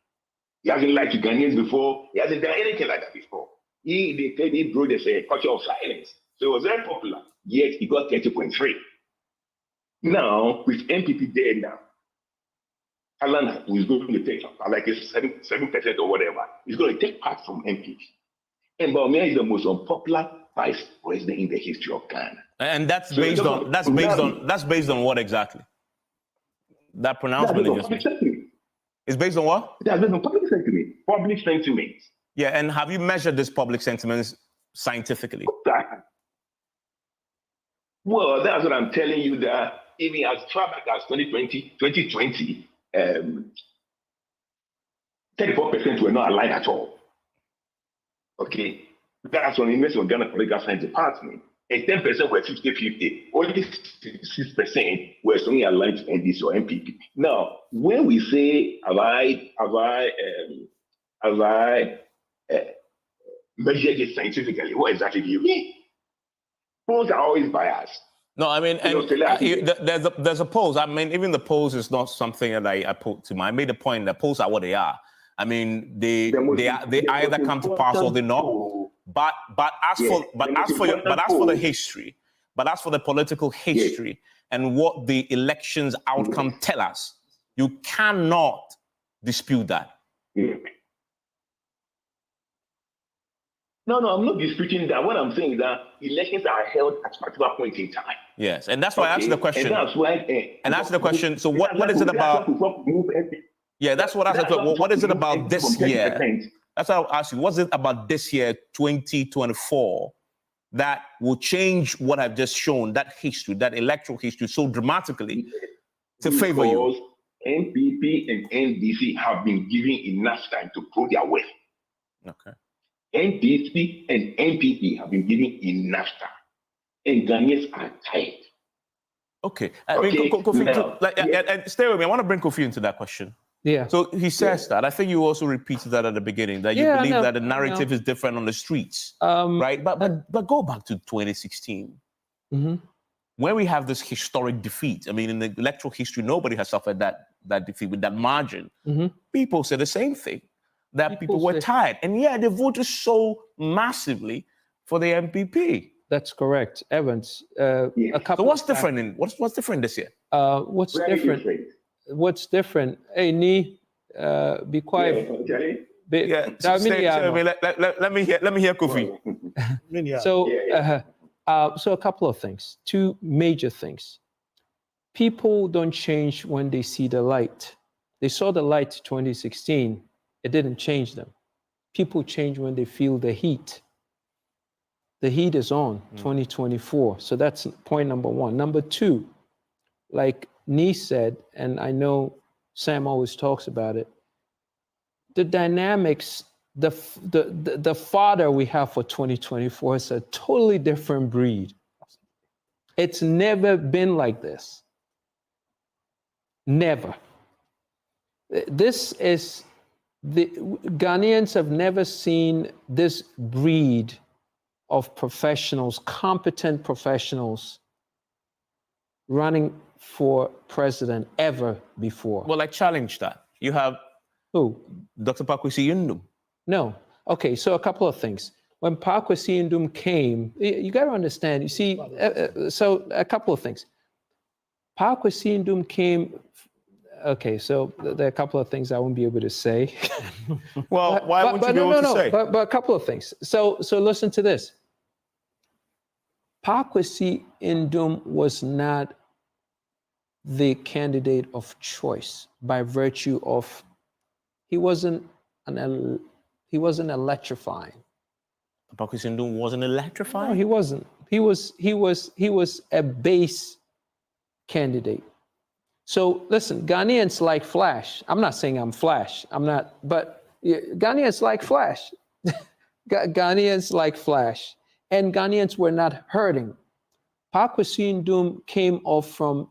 He hasn't lied to Ghanaians before. He hasn't done anything like that before. He brought a culture of silence. So it was very popular, yet he got 30.3. Now, with MPP there now, Alan is going to take like 7% or whatever. He's going to take part from MPP. And Bawumia is the most unpopular vice president in the history of Ghana. And that's based on what exactly? That pronouncement. It's based on what? That's based on public sentiment. Public sentiment. Yeah, and have you measured this public sentiments scientifically? Well, that's what I'm telling you, that even as far back as 2020, 34% were not aligned at all. Okay, that's on University of Ghana Political Science Department. And 10% were 50-50. Only 6% were strongly aligned to NDC or MPP. Now, when we say, have I measured it scientifically, what exactly do you mean? Polls are always biased. No, I mean, and there's a polls. I mean, even the polls is not something that I put to mind. I made a point that polls are what they are. I mean, they either come to pass or they not. But as for the history, but as for the political history and what the elections outcome tell us, you cannot dispute that. No, I'm not disputing that. What I'm saying is that elections are held at a particular point in time. Yes, and that's why I asked the question. And that's why. Answer the question. So what is it about? Yeah, that's what I said. What is it about this year? That's how I asked you. What's it about this year, 2024, that will change what I've just shown, that history, that electoral history, so dramatically to favor you? Because NPP and NDC have been given enough time to prove their worth. Okay. NDC and NPP have been given enough time, and Ghanaians are tired. Okay. I mean, Kofi, and stay with me. I want to bring Kofi into that question. Yeah. So he says that. I think you also repeated that at the beginning, that you believe that the narrative is different on the streets, right? But go back to 2016, when we have this historic defeat. I mean, in the electoral history, nobody has suffered that defeat with that margin. People say the same thing, that people were tired. And yeah, they voted so massively for the MPP. That's correct, Evans. So what's different what's different this year? What's different? What's different? Hey, Nee, be quiet. Let me hear Kofi. So a couple of things, two major things. People don't change when they see the light. They saw the light 2016. It didn't change them. People change when they feel the heat. The heat is on 2024. So that's point number one. Number two, like Nee said, and I know Sam always talks about it, the dynamics, the fodder we have for 2024 is a totally different breed. It's never been like this. Never. The Ghanaians have never seen this breed of professionals, competent professionals, running for president ever before. Well, I challenge that. You have who? Dr. Pakwesi Yindum. No. Okay, so a couple of things. When Pakwesi Yindum came, you got to understand, you see, so a couple of things. Pakwesi Yindum came, okay, so there are a couple of things I won't be able to say. Well, why won't you be able to say? But a couple of things. So listen to this. Pakwesi Yindum was not the candidate of choice by virtue of he wasn't electrifying. Pakwesi Yindum wasn't electrifying? No, he wasn't. He was a base candidate. So listen, Ghanaians like Flash. I'm not saying I'm Flash. I'm not, but Ghanaians like Flash. Ghanaians like Flash. And Ghanaians were not hurting. Pakwesi Yindum came off from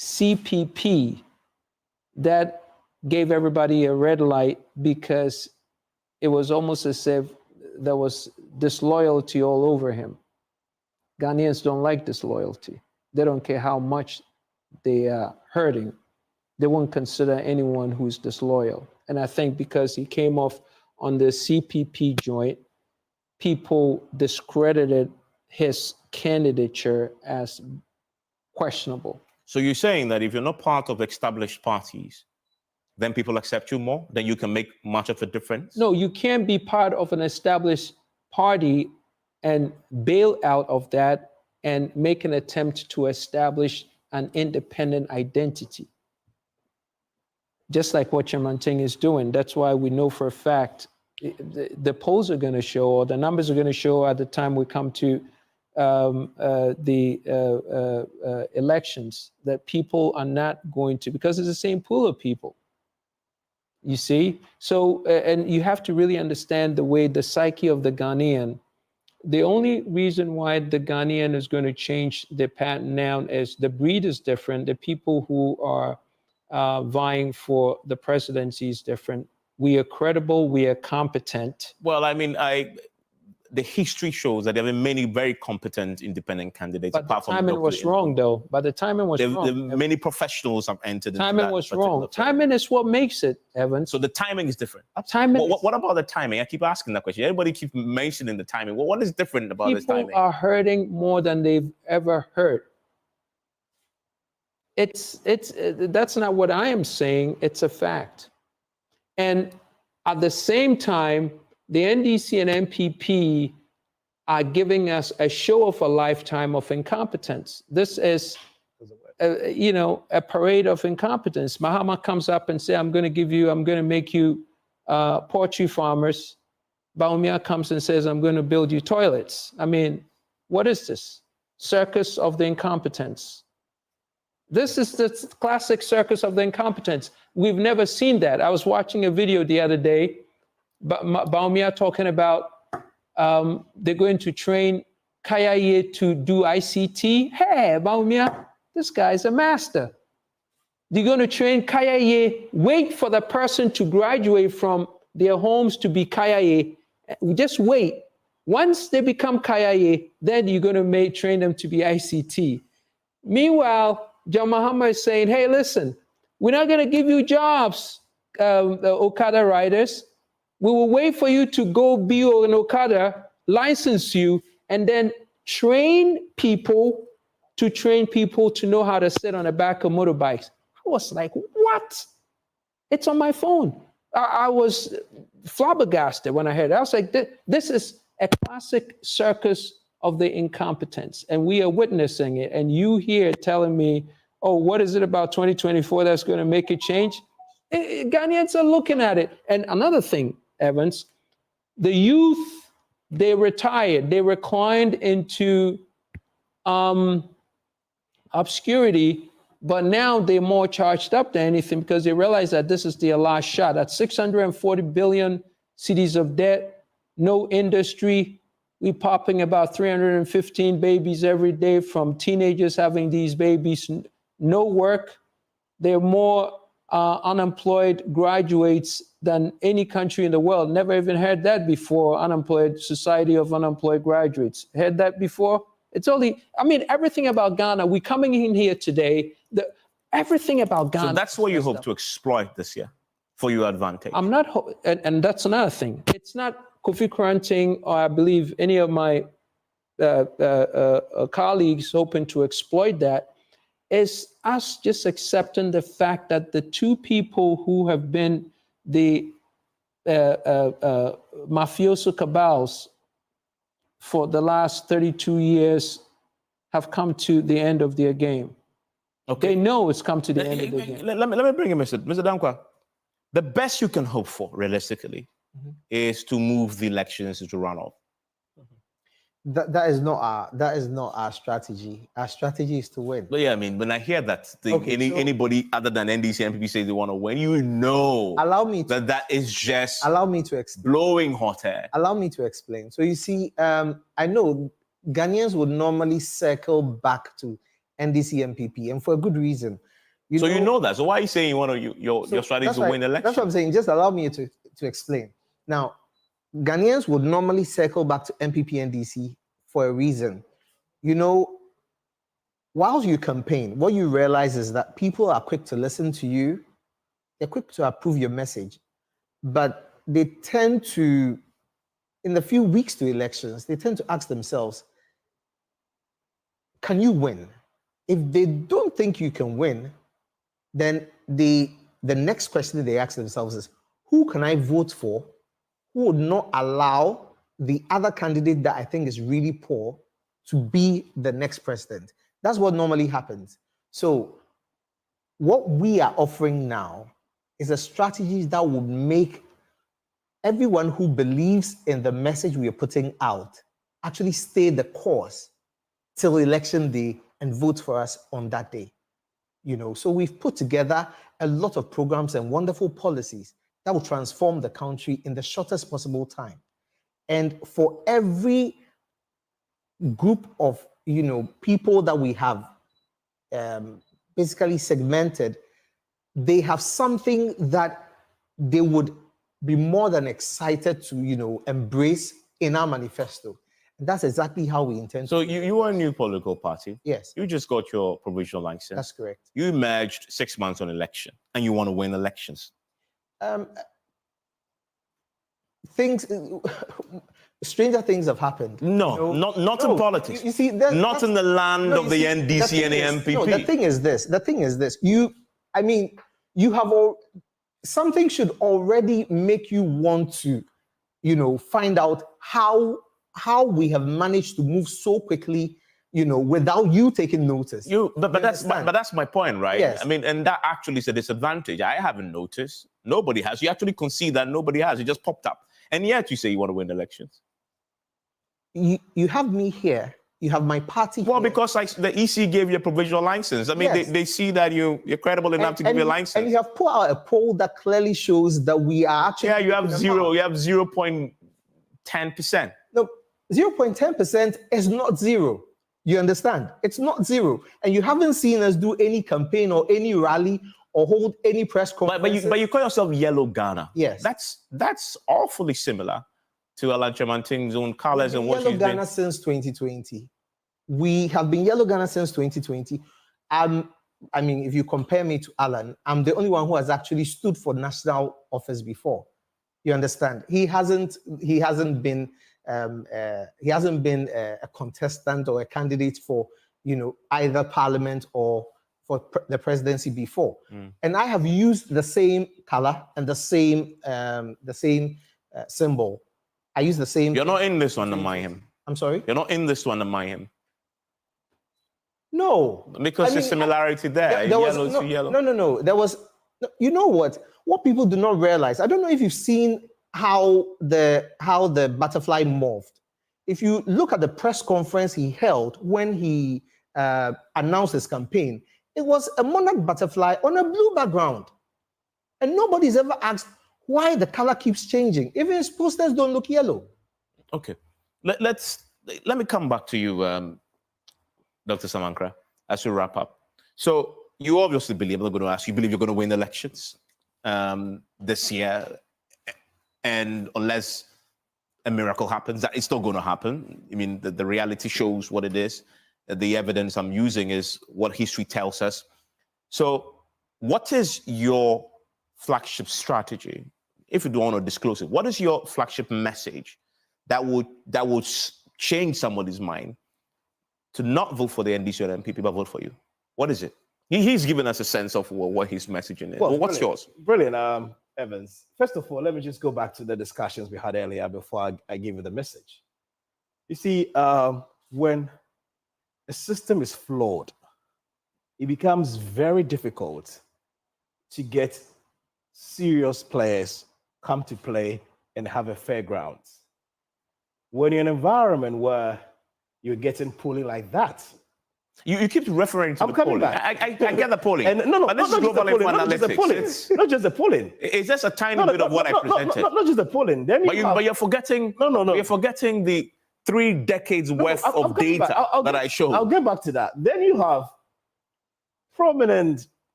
CPP that gave everybody a red light because it was almost as if there was disloyalty all over him. Ghanaians don't like disloyalty. They don't care how much they are hurting. They won't consider anyone who's disloyal. And I think because he came off on the CPP joint, people discredited his candidature as questionable. So you're saying that if you're not part of established parties, then people accept you more, then you can make much of a difference? No, you can't be part of an established party and bail out of that and make an attempt to establish an independent identity. just like what Chairman Ting is doing. That's why we know for a fact the polls are going to show, or the numbers are going to show at the time we come to the elections, that people are not going to, because it's the same pool of people. You see? So, and you have to really understand the way the psyche of the Ghanaian. The only reason why the Ghanaian is going to change the pattern now is the breed is different. The people who are vying for the presidency is different. We are credible. We are competent. Well, I mean, the history shows that there have been many very competent independent candidates. But apart the timing from was wrong, though. But the timing was wrong. Many professionals have entered. Timing was wrong. Timing is what makes it, Evan. So the timing is different. Timing. What about the timing? I keep asking that question. Everybody keeps mentioning the timing. What is different about this timing? People are hurting more than they've ever hurt. That's not what I am saying. It's a fact. And at the same time, the NDC and MPP are giving us a show of a lifetime of incompetence. This is, a parade of incompetence. Mahama comes up and says, I'm going to make you poultry farmers. Baumia comes and says, I'm going to build you toilets. I mean, what is this? Circus of the incompetence. This is the classic circus of the incompetence. We've never seen that. I was watching a video the other day, Baumia talking about they're going to train Kayaye to do ICT. Hey, Baumia, this guy's a master. They're going to train Kayaye, wait for the person to graduate from their homes to be Kayaye. Just wait. Once they become Kayaye, then you're going to train them to be ICT. Meanwhile, John Mahama is saying, hey, listen, we're not going to give you jobs, the Okada riders. We will wait for you to go be an Okada, license you, and then train people to know how to sit on the back of motorbikes. I was like, what? It's on my phone. I was flabbergasted when I heard it. I was like, this is a classic circus of the incompetence, and we are witnessing it. And you here telling me, oh, what is it about 2024 that's going to make it change? Ghanaians are looking at it. And another thing, Evans, the youth, they retired, they reclined into obscurity, but now they're more charged up than anything because they realize that this is their last shot. At 640 billion cedis of debt, no industry. We're popping about 315 babies every day from teenagers having these babies, no work. They're more unemployed graduates than any country in the world. Never even heard that before, unemployed society of unemployed graduates. Heard that before? It's only, everything about Ghana, we're coming in here today, everything about Ghana. So that's what you hope to exploit this year for your advantage. I'm not, and that's another thing. It's not Kofi Kranting or I believe any of my colleagues hoping to exploit that. Is us just accepting the fact that the two people who have been the mafioso cabals for the last 32 years have come to the end of their game. Okay. They know it's come to the end of the game. Let me bring in Mr. Dankwa. The best you can hope for, realistically, is to move the elections to runoff. That is not our strategy. Our strategy is to win. But yeah, when I hear that, anybody other than NDC and MPP says they want to win, allow me to, that is just allow me to explain. Blowing hot air. Allow me to explain. So you see, I know Ghanaians would normally circle back to NDC MPP, and for a good reason. You know that. So why are you saying you want your strategy to win the election? That's what I'm saying. Just allow me to explain. Now, Ghanaians would normally circle back to MPP and DC for a reason. While you campaign, what you realize is that people are quick to listen to you. They're quick to approve your message. But they tend to, in the few weeks to elections, they tend to ask themselves, can you win? If they don't think you can win, then the next question they ask themselves is, who can I vote for who would not allow the other candidate that I think is really poor to be the next president? That's what normally happens. So what we are offering now is a strategy that would make everyone who believes in the message we are putting out actually stay the course till election day and vote for us on that day. So we've put together a lot of programs and wonderful policies that will transform the country in the shortest possible time. And for every group of people that we have basically segmented, they have something that they would be more than excited to embrace in our manifesto. And that's exactly how we intend. So you are a new political party. Yes. You just got your provisional license. That's correct. You emerged 6 months on election, and you want to win elections. Stranger things have happened. No, not in politics. You see, not in the land of the NDC and the MPP. No, the thing is this. You have something should already make you want to, find out how we have managed to move so quickly, without you taking notice. But that's my point, right? Yes. And that actually is a disadvantage. I haven't noticed. Nobody has. You actually concede that nobody has. It just popped up. And yet you say you want to win elections. You have me here. You have my party Well, here. because the EC gave you a provisional license. Yes. they see that you're credible enough to give you a license. And you have put out a poll that clearly shows that we are actually... Yeah, you have 0.10%. No, 0.10% is not zero. You understand? It's not zero. And you haven't seen us do any campaign or any rally or hold any press conference. But you call yourself Yellow Ghana. Yes. That's awfully similar to Alan Chamanting's own colors and what Yellow he's Ghana been. since 2020. We have been Yellow Ghana since 2020. If you compare me to Alan, I'm the only one who has actually stood for national office before. You understand? He hasn't been a contestant or a candidate for either parliament or for the presidency before. And I have used the same color and the same symbol. I use the same. You're not in this one to mind him. I'm sorry? You're not in this one to mind him. No. Because there's similarity there. Yellow to yellow. No. There was, you know what people do not realize, I don't know if you've seen how the butterfly morphed. If you look at the press conference he held when he announced his campaign, it was a monarch butterfly on a blue background. And nobody's ever asked why the color keeps changing. Even his posters don't look yellow. Okay. Let me come back to you, Dr. Samankra, as we wrap up. So you obviously believe, I'm going to ask you, believe you're going to win elections this year. And unless a miracle happens, that it's not going to happen. The reality shows what it is. The evidence I'm using is what history tells us. So what is your flagship strategy? If you don't want to disclose it, what is your flagship message that would change somebody's mind to not vote for the NDC or MPP, but vote for you? What is it? He's given us a sense of what his messaging is. Well, what's yours? Brilliant, Evans. First of all, let me just go back to the discussions we had earlier before I gave you the message. You see, when a system is flawed, it becomes very difficult to get serious players come to play and have a fair ground. When you're in an environment where you're getting polling like that, you keep referring to the polling. I get the polling. And but this is global info analytics. Not just the polling. It's just a tiny bit of what I presented. Not just the polling. Then but you're forgetting. No. You're forgetting the 3 decades worth of data that I showed. I'll get back to that. Then you have prominent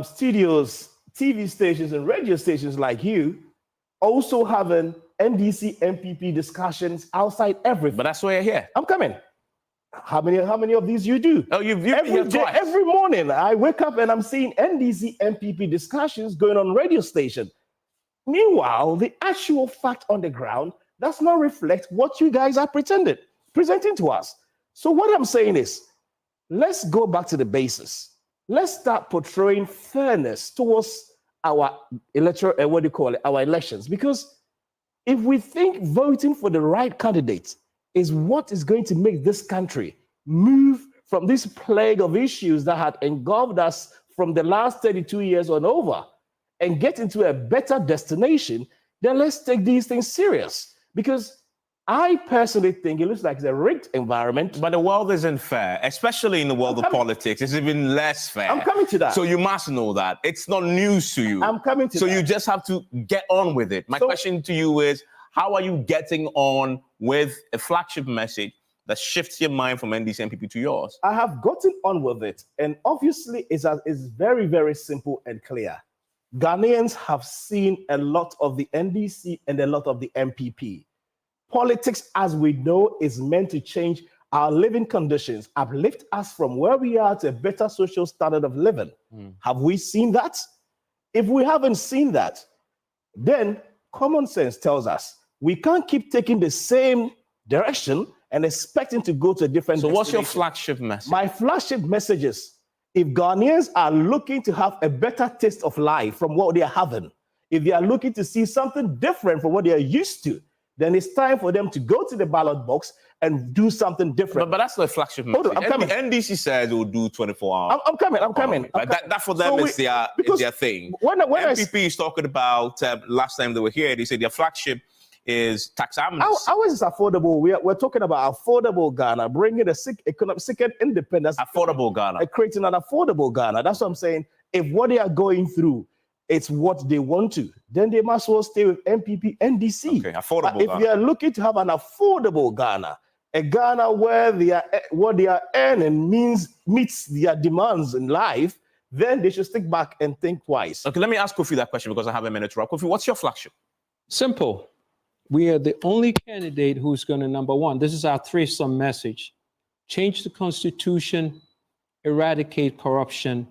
studios, TV stations, and radio stations like you also having NDC, MPP discussions outside everything. But that's why you're here. I'm coming. How many of these you do? Oh, you've every morning I wake up and I'm seeing NDC, MPP discussions going on radio station. Meanwhile, the actual fact on the ground does not reflect what you guys are presenting to us. So what I'm saying is, let's go back to the basis. Let's start portraying fairness towards our electoral, our elections. Because if we think voting for the right candidate is what is going to make this country move from this plague of issues that had engulfed us from the last 32 years on over, and get into a better destination, then let's take these things serious. Because I personally think it looks like it's a rigged environment. But the world isn't fair, especially in the world of politics. It's even less fair. I'm coming to that. So you must know that. It's not news to you. I'm coming to that. So you just have to get on with it. My question to you is, how are you getting on with a flagship message that shifts your mind from NDC MPP to yours? I have gotten on with it. And obviously, it's very, very simple and clear. Ghanaians have seen a lot of the NDC and a lot of the MPP. Politics, as we know, is meant to change our living conditions, uplift us from where we are to a better social standard of living. Have we seen that? If we haven't seen that, then common sense tells us we can't keep taking the same direction and expecting to go to a different So what's your destination. flagship message? My flagship message is, if Ghanaians are looking to have a better taste of life from what they are having, if they are looking to see something different from what they are used to, then it's time for them to go to the ballot box and do something different. But that's not a flagship message. Hold on, I'm coming. NDC says it will do 24 hours. I'm coming. That for them is their thing. When MPP is talking about, last time they were here, they said their flagship is tax amnesty. How is this affordable? We're talking about affordable Ghana, bringing a second independence. Affordable Ghana. Creating an affordable Ghana. That's what I'm saying. If what they are going through, it's what they want to, then they must well stay with MPP, NDC. Okay, affordable If Ghana. they are looking to have an affordable Ghana, a Ghana where what they are earning meets their demands in life, then they should stick back and think twice. Okay, let me ask Kofi that question because I have a minute to wrap. Kofi, what's your flagship? Simple. We are the only candidate who's going to, number one, this is our threesome message: change the constitution, eradicate corruption,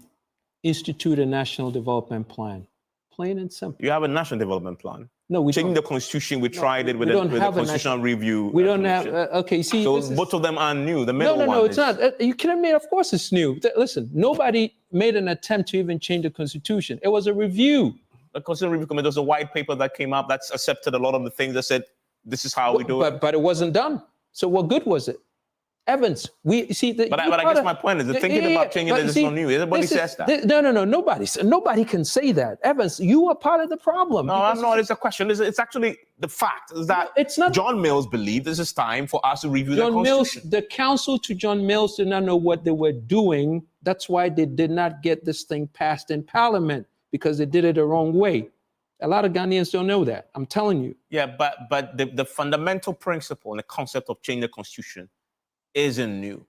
institute a national development plan. Plain and simple. You have a national development plan. No, we changing don't. the constitution. We tried it with we the don't have a constitutional review. We don't have. Okay, see. So this is- both of them are new. The middle no, one it's not. You kidding me? Of course it's new. Listen, nobody made an attempt to even change the constitution. It was a review. The Constitutional Review Committee, there was a white paper that came up that's accepted a lot of the things that said, this is how we do it. But it wasn't done. So what good was it? Evans, we see that. But I guess my point is, the thinking about changing it is not new. Everybody says that. No. Nobody can say that. Evans, you are part of the problem. No, I'm not. It's a question. It's actually the fact is that it's not. John Mills believed this is time for us to review the John Mills, Constitution. the council to John Mills did not know what they were doing. That's why they did not get this thing passed in Parliament, because they did it the wrong way. A lot of Ghanaians don't know that. I'm telling you. Yeah, but the fundamental principle and the concept of changing the Constitution isn't new.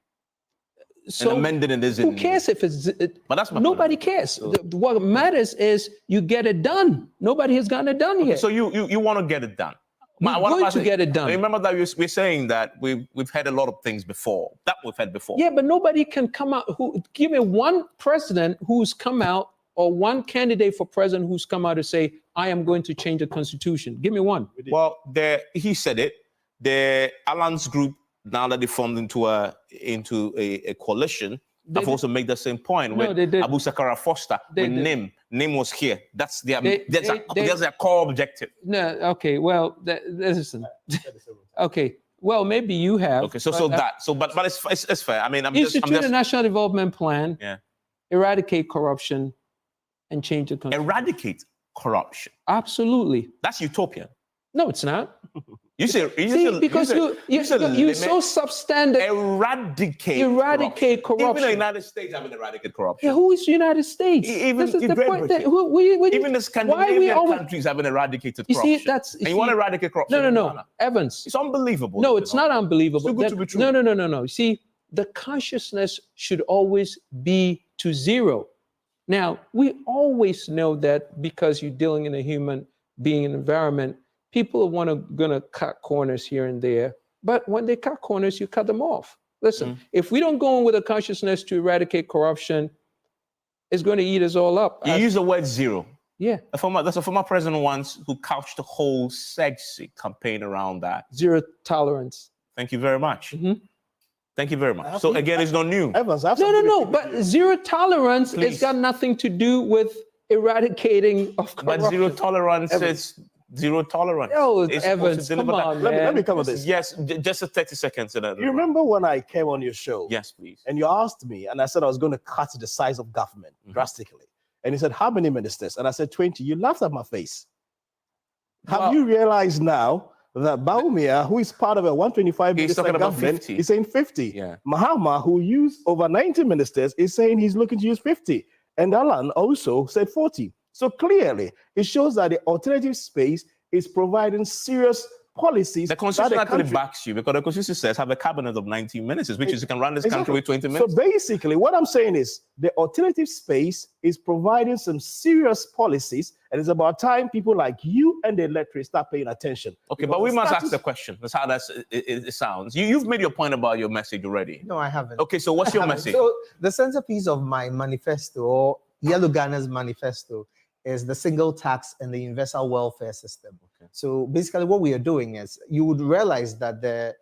So and amending it isn't who cares if it's? But that's my nobody point. cares. What matters is you get it done. Nobody has gotten it done yet. So you want to get it done. We're going to get it done. Remember that we're saying that we've had a lot of things before. That we've had before. Yeah, but nobody can come out. Give me one president who's come out, or one candidate for president who's come out to say, I am going to change the Constitution. Give me one. Well, he said it. The Alliance Group, now that they formed into a coalition, have also made the same point with Abu Sakara Foster, with NIM. NIM was here. That's their core objective. No, okay, well, listen. Okay, well, maybe you have. Okay, but it's fair. I mean, Institute a National Development Plan, yeah, eradicate corruption, and change the Constitution. Eradicate corruption. Absolutely. That's utopian. No, it's not. You say because you're so substandard. Eradicate corruption. Even the United States haven't eradicated corruption. Yeah, who is the United States? Even this is the Great point. Britain. Even the Scandinavian countries haven't eradicated corruption. You see, you want to eradicate corruption? No, Evans. It's unbelievable. No, it's not unbelievable. Too good to be true. No. You see, the consciousness should always be to zero. Now, we always know that because you're dealing in a human being environment, people are gonna cut corners here and there. But when they cut corners, you cut them off. Listen, if we don't go in with a consciousness to eradicate corruption, it's going to eat us all up. You use the word zero. Yeah. That's a former president once who couched the whole sexy campaign around that. Zero tolerance. Thank you very much. Thank you very much. So again, it's not new. Evans, no. But zero tolerance has got nothing to do with eradicating of corruption. But zero tolerance is zero tolerance. Oh, it's Evans, come on, man. Let me come with this. Yes, just a 30 seconds. You remember when I came on your show? Yes, please. And you asked me, and I said I was going to cut the size of government drastically. And he said, how many ministers? And I said, 20. You laughed at my face. Have you realized now that Baumia, who is part of a 125 he's minister talking about government, 50. is saying 50. Yeah. Mahama, who used over 90 ministers, is saying he's looking to use 50. And Alan also said 40. So clearly, it shows that the alternative space is providing serious policies. The Constitution actually backs you, because the Constitution says have a cabinet of 19 ministers, which is you can run this country with 20 minutes. So basically, what I'm saying is the alternative space is providing some serious policies, and it's about time people like you and the electorate start paying attention. Okay, but we must ask the question. That's how it sounds. You've made your point about your message already. No, I haven't. Okay, so what's your message? So the centerpiece of my manifesto, or Yellow Ghana's manifesto, is the single tax and the universal welfare system. Okay. So basically what we are doing is, you would realize that the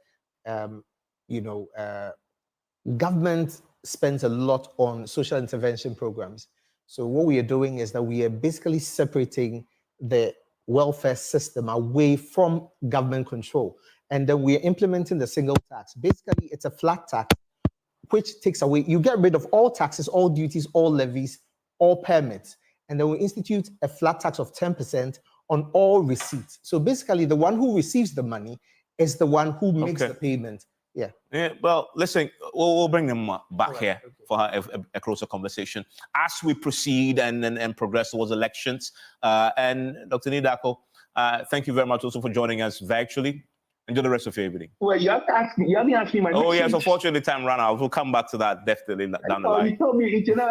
government spends a lot on social intervention programs. So what we are doing is that we are basically separating the welfare system away from government control. And then we are implementing the single tax. Basically, it's a flat tax, which takes away, you get rid of all taxes, all duties, all levies, all permits. And then we institute a flat tax of 10% on all receipts. So basically, the one who receives the money is the one who makes the payment. Yeah. Well, listen, we'll bring them back here for a closer conversation as we proceed and progress towards elections. And Dr. Nidako, thank you very much also for joining us virtually. Enjoy the rest of your evening. Well, you have to ask me. You haven't asked me my Oh, message. yes, unfortunately, time ran out. We'll come back to that definitely down the line. You told me it's not